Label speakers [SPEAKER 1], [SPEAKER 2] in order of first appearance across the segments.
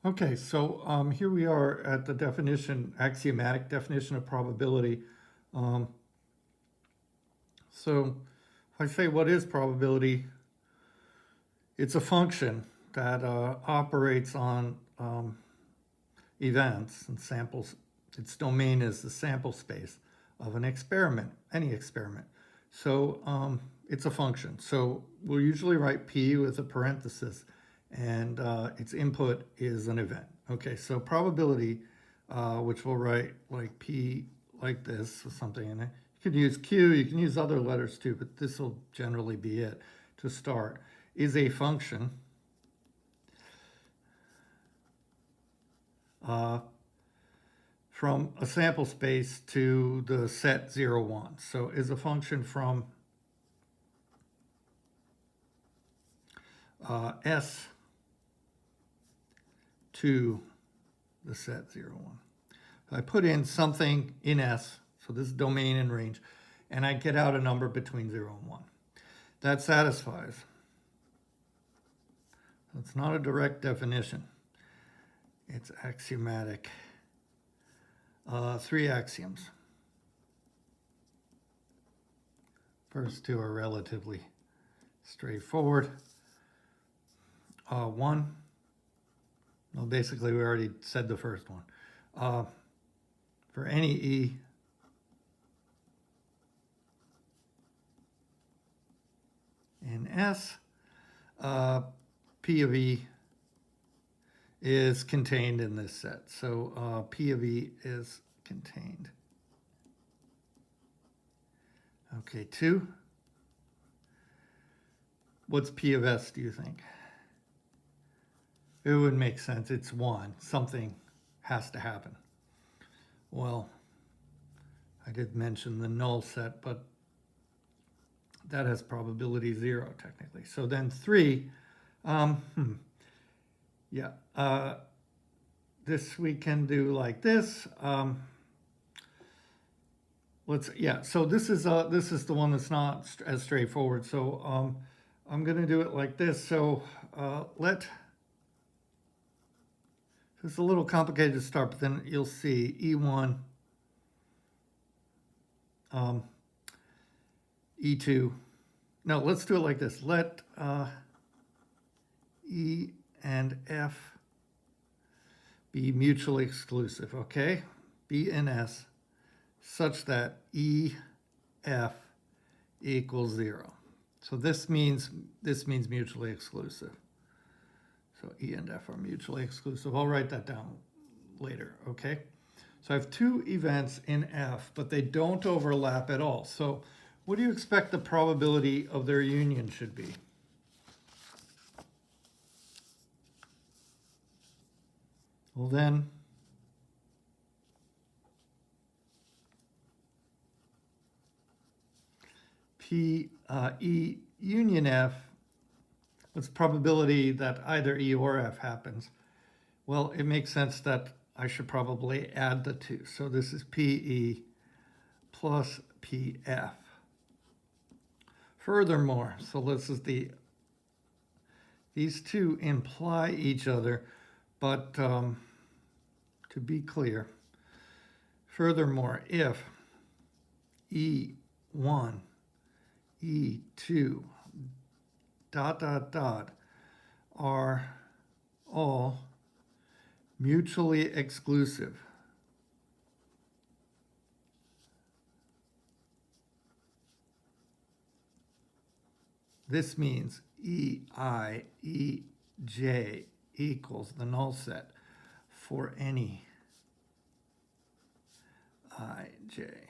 [SPEAKER 1] Okay, so here we are at the definition, axiomatic definition of probability. Um, so if I say what is probability, it's a function that operates on events and samples. Its domain is the sample space of an experiment, any experiment. So it's a function. So we'll usually write P with a parenthesis, and its input is an event. Okay, so probability, which we'll write like P like this or something in it. You can use Q, you can use other letters too, but this will generally be it to start, is a function from a sample space to the set 0, 1. So is a function from S to the set 0, 1. I put in something in S, so this is domain and range, and I get out a number between 0 and 1. That satisfies. It's not a direct definition. It's axiomatic. 3 axioms. First two are relatively straightforward. 1. Well, basically, we already said the first one. For any E, in S, P of E is contained in this set. So P of E is contained. Okay, 2. What's P of S, do you think? It would make sense. It's 1. Something has to happen. Well, I did mention the null set, but that has probability 0 technically. So then 3, this we can do like this. So this is the one that's not as straightforward. So I'm going to do it like this. So it's a little complicated to start, but then you'll see E1, E2. No, let's do it like this. Let E and F be mutually exclusive, okay? B and S, such that E, F equals 0. So this means mutually exclusive. So E and F are mutually exclusive. I'll write that down later, okay? So I have 2 events in F, but they don't overlap at all. So what do you expect the probability of their union should be? Well then, P, E union F, what's the probability that either E or F happens? Well, it makes sense that I should probably add the 2. So this is PE plus PF. Furthermore, so this is these two imply each other, but to be clear, furthermore, if E1, E2, ... are all mutually exclusive, this means EI, EJ equals the null set for any IJ.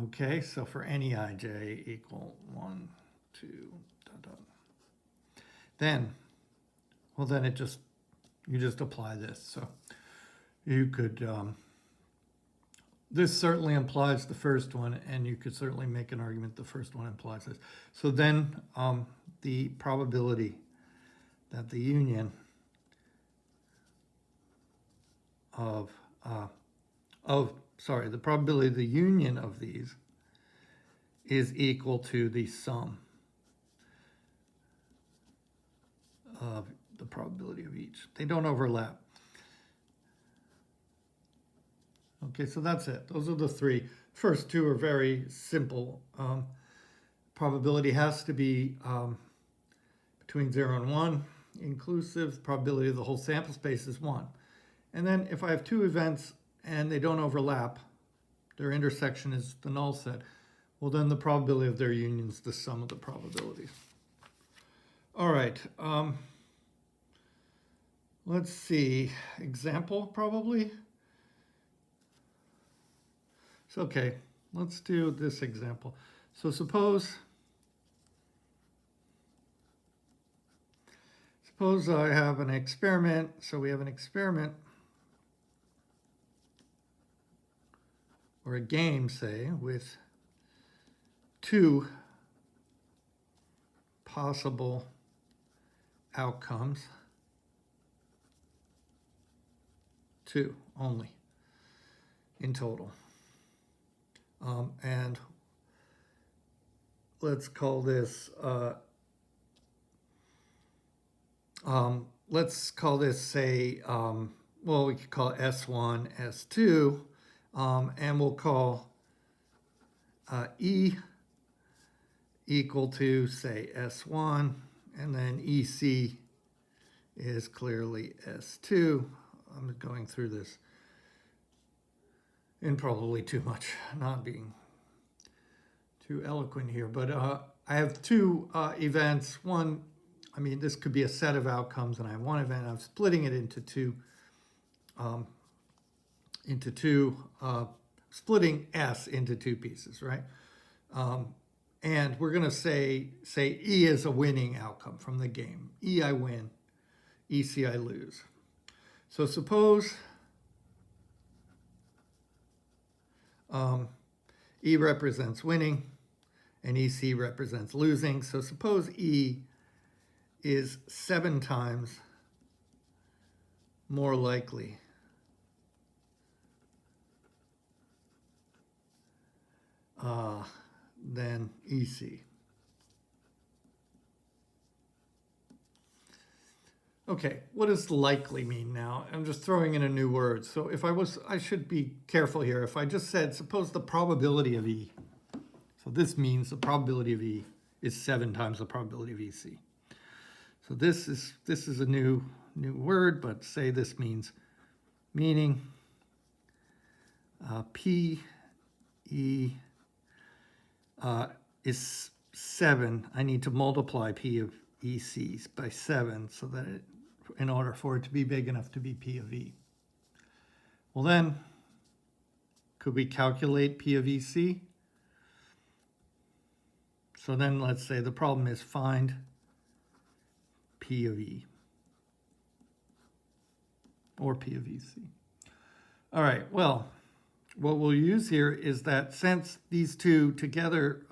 [SPEAKER 1] Okay, so for any IJ equal 1, 2, ... Then, well, then you just apply this. So you could, this certainly implies the first one, and you could certainly make an argument the first one implies this. So then the probability that the union the probability of the union of these is equal to the sum of the probability of each. each. They don't overlap. Okay, so that's it. Those are the three. First two are very simple. Probability has to be between 0 and 1, inclusive. Probability of the whole sample space is 1. And then if I have two events and they don't overlap, their intersection is the null set, well then the probability of their union is the sum of the probabilities. All right, let's see, example probably. So, okay, let's do this example. So suppose I have an experiment. So we have an experiment or a game, say, with two possible outcomes, two only in total. And let's call this, say, well, we could call it S1, S2, and we'll call E equal to, say, S1, and then EC is clearly S2. I'm going through this in probably too much, not being too eloquent here, but I have two events. One, I mean, this could be a set of outcomes, and I have one event. I'm splitting it into two, splitting S into two pieces, right? And we're going to say E is a winning outcome from the game. E, I win. EC, I lose. So suppose E represents winning and EC represents losing. So suppose E is 7 times more likely than EC. Okay, what does likely mean now? I'm just throwing in a new word. So if I should be careful here. If I just said, suppose the probability of E. So this means the probability of E is 7 times the probability of EC. So this is a new word, but say this meaning P E is 7. I need to multiply P of EC by 7 so that in order for it to be big enough to be P of E. Well then, could we calculate P of EC? So then let's say the problem is find P of E or P of EC. All right, well, what we'll use here is that since these two together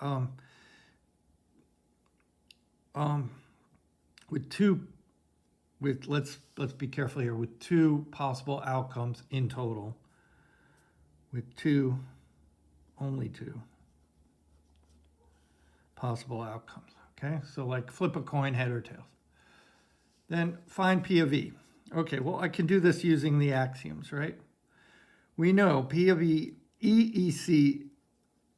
[SPEAKER 1] let's be careful here, with two possible outcomes in total, with only two possible outcomes, okay? So like flip a coin, head or tails. Then find P of E. Okay, well, I can do this using the axioms, right? We know P of E, EEC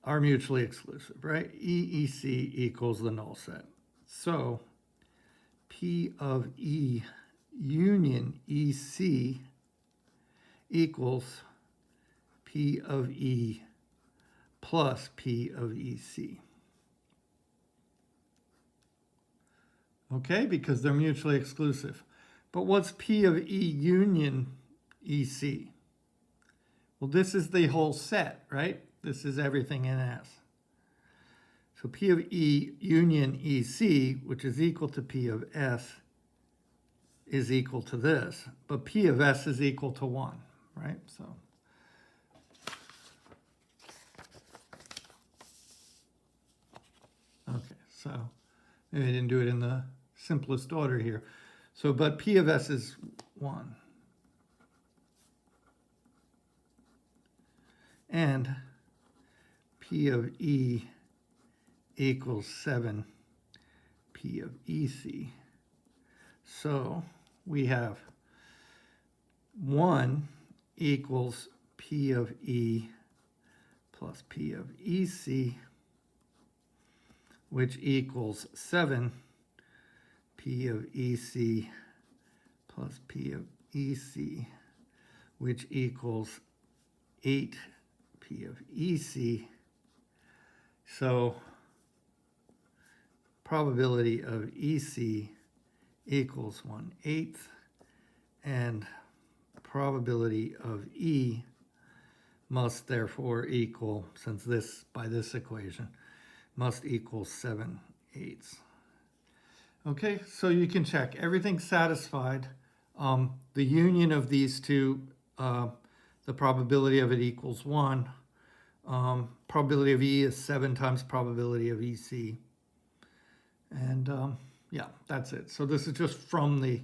[SPEAKER 1] are mutually exclusive, right? EEC equals the null set. So P of E union EC equals P of E plus P of EC. Okay, because they're mutually exclusive. But what's P of E union EC? Well, this is the whole set, right? This is everything in S. So P of E union EC, which is equal to P of S, is equal to this. But P of S is equal to 1, right? So okay, so maybe I didn't do it in the simplest order here. So, but P of S is 1. And P of E equals 7 P of EC. So we have 1 equals P of E plus P of EC, which equals 7 P of EC plus P of EC, which equals 8 P of EC. So probability of EC equals 1/8, and probability of E must therefore equal, since this, by this equation, must equal 7/8. Okay, so you can check. Everything's satisfied. The union of these two, the probability of it equals 1. Probability of E is 7 times probability of EC. And yeah, that's it. So this is just from the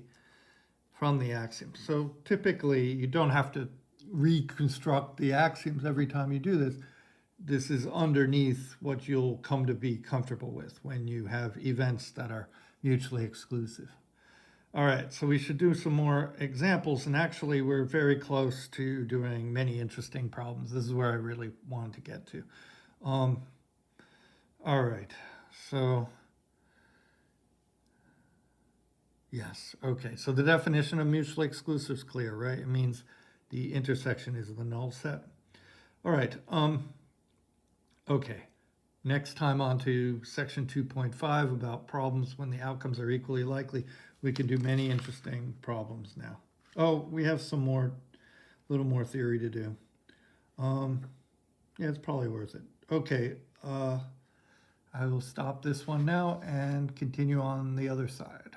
[SPEAKER 1] axiom. So typically you don't have to reconstruct the axioms every time you do this. This is underneath what you'll come to be comfortable with when you have events that are mutually exclusive. All right, so we should do some more examples, and actually we're very close to doing many interesting problems. This is where I really wanted to get to. All right, so yes, okay, so the definition of mutually exclusive is clear, right? It means the intersection is the null set. All right, okay. Next time on to section 2.5 about problems when the outcomes are equally likely. We can do many interesting problems now. Oh, we have some more, little more theory to do. Yeah, it's probably worth it. Okay, I will stop this one now and continue on the other side.